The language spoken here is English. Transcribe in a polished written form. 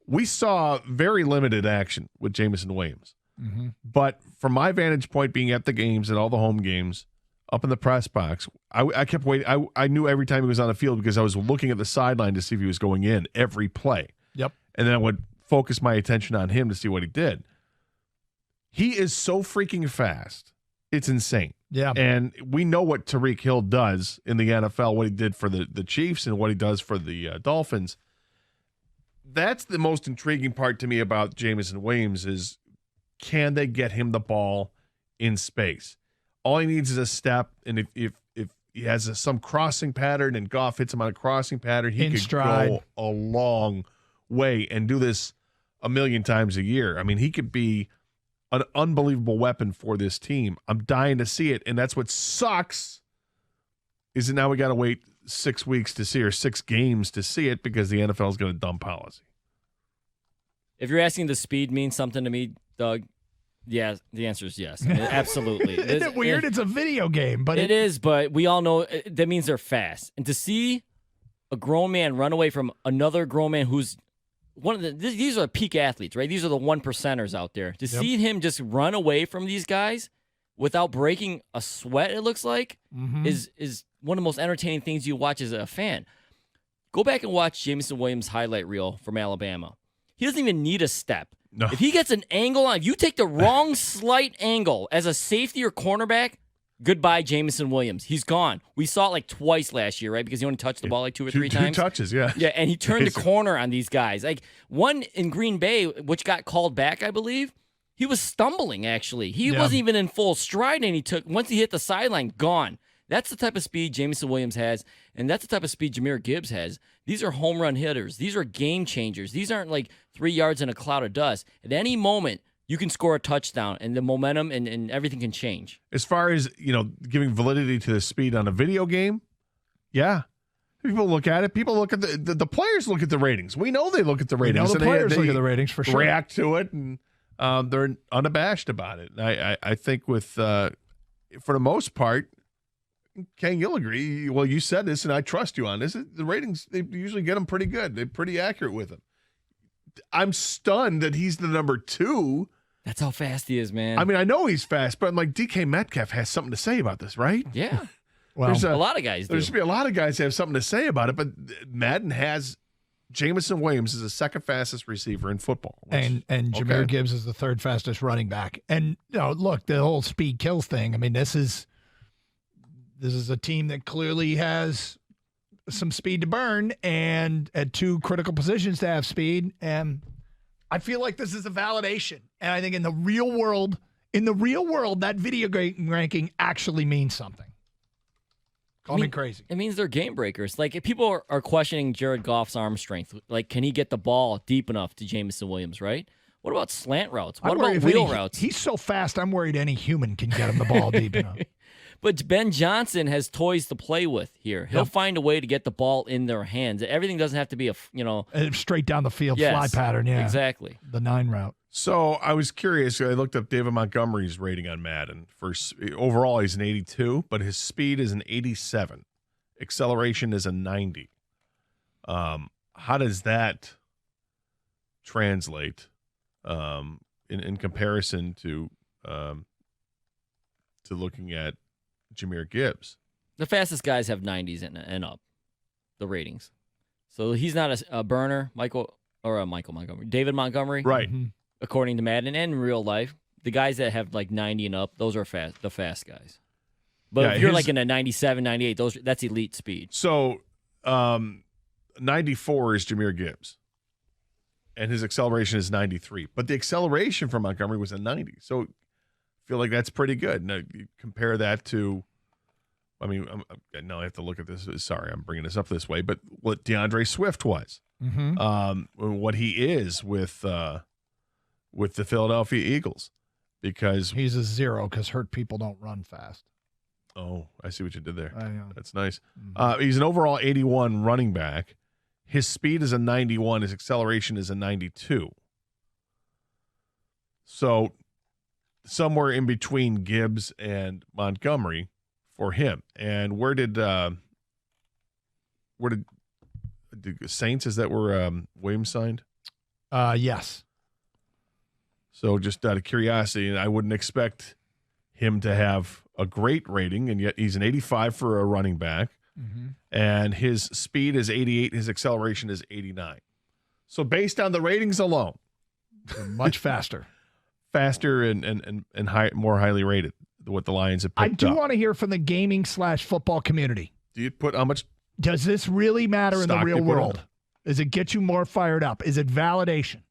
we saw very limited action with Jameson Williams. Mm-hmm. But from my vantage point, being at the games and all the home games, up in the press box, I kept waiting. I knew every time he was on the field because I was looking at the sideline to see if he was going in every play. Yep. And then I would focus my attention on him to see what he did. He is so freaking fast. It's insane. Yeah. And we know what Tyreek Hill does in the NFL, what he did for the Chiefs and what he does for the Dolphins. That's the most intriguing part to me about Jameson Williams is, can they get him the ball in space? All he needs is a step, and if he has some crossing pattern and Goff hits him on a crossing pattern, he could go a long way and do this a million times a year. I mean, he could be an unbelievable weapon for this team. I'm dying to see it, and that's what sucks is that now we got to wait 6 weeks to see, or 6 games to see it, because the NFL is going to dump policy. If you're asking does speed mean something to me, Doug, yeah, the answer is yes. I mean, absolutely. Isn't it weird? It's a video game, but it is, but we all know that means they're fast. And to see a grown man run away from another grown man who's these are peak athletes, right? These are the 1%ers out there. To see him just run away from these guys without breaking a sweat, it looks like, is one of the most entertaining things you watch as a fan. Go back and watch Jameson Williams' highlight reel from Alabama. He doesn't even need a step. No. If he gets an angle on, if you take the wrong slight angle as a safety or cornerback, goodbye, Jameson Williams. He's gone. We saw it like twice last year, right? Because he only touched the ball like 2 or 3 times. 2 touches, yeah. Yeah, and he turned the corner on these guys. Like one in Green Bay, which got called back, I believe, he was stumbling, actually. He wasn't even in full stride, and once he hit the sideline, gone. That's the type of speed Jameson Williams has, and that's the type of speed Jahmyr Gibbs has. These are home run hitters. These are game changers. These aren't like 3 yards in a cloud of dust. At any moment, you can score a touchdown, and the momentum and everything can change. As far as, giving validity to the speed on a video game, yeah. People look at it. People look at the players look at the ratings. We know they look at the ratings. The players look at the ratings for sure. React to it, and they're unabashed about it. I think with, for the most part, Ken, you'll agree. Well, you said this, and I trust you on this. The ratings, they usually get them pretty good. They're pretty accurate with them. I'm stunned that he's the number 2. That's how fast he is, man. I mean, I know he's fast, but I'm like, DK Metcalf has something to say about this, right? Yeah. Well, a lot of guys do. There's be a lot of guys that have something to say about it, but Madden has Jameson Williams is the second fastest receiver in football. And Jahmyr Gibbs is the 3rd fastest running back. And, look, the whole speed kills thing, I mean, this is a team that clearly has some speed to burn, and at 2 critical positions to have speed. And I feel like this is a validation. And I think in the real world, that video game ranking actually means something. Call me crazy. It means they're game breakers. Like, if people are questioning Jared Goff's arm strength, like, can he get the ball deep enough to Jameson Williams, right? What about slant routes? What about wheel routes? He's so fast, I'm worried any human can get him the ball deep enough. But Ben Johnson has toys to play with here. He'll find a way to get the ball in their hands. Everything doesn't have to be straight down the field fly pattern. Yeah, exactly. The 9 route. So I was curious. I looked up David Montgomery's rating on Madden. Overall, he's an 82, but his speed is an 87. Acceleration is a 90. How does that translate in comparison to looking at Jahmyr Gibbs? The fastest guys have 90s and up, the ratings. So he's not a burner, Michael Montgomery. David Montgomery. Right. Mm-hmm. According to Madden and in real life, the guys that have like 90 and up, those are the fast guys. But if you're like in a 97, 98, that's elite speed. So 94 is Jahmyr Gibbs, and his acceleration is 93. But the acceleration for Montgomery was a 90. So I feel like that's pretty good. Now, you compare that to, now I have to look at this. Sorry, I'm bringing this up this way, but what DeAndre Swift was, what he is with the Philadelphia Eagles, because he's a 0 because hurt people don't run fast. Oh, I see what you did there. I know. That's nice. He's an overall 81 running back. His speed is a 91. His acceleration is a 92. So somewhere in between Gibbs and Montgomery for him. And where did Saints, is that where Williams signed? Yes. So just out of curiosity, and I wouldn't expect him to have a great rating, and yet he's an 85 for a running back, and his speed is 88, his acceleration is 89. So based on the ratings alone, much faster. Faster and high, more highly rated, what the Lions have picked I up. do want to hear from the gaming/football community. Do you put how much? Does this really matter in the Stock real they put world? on? Does it get you more fired up? Is it validation?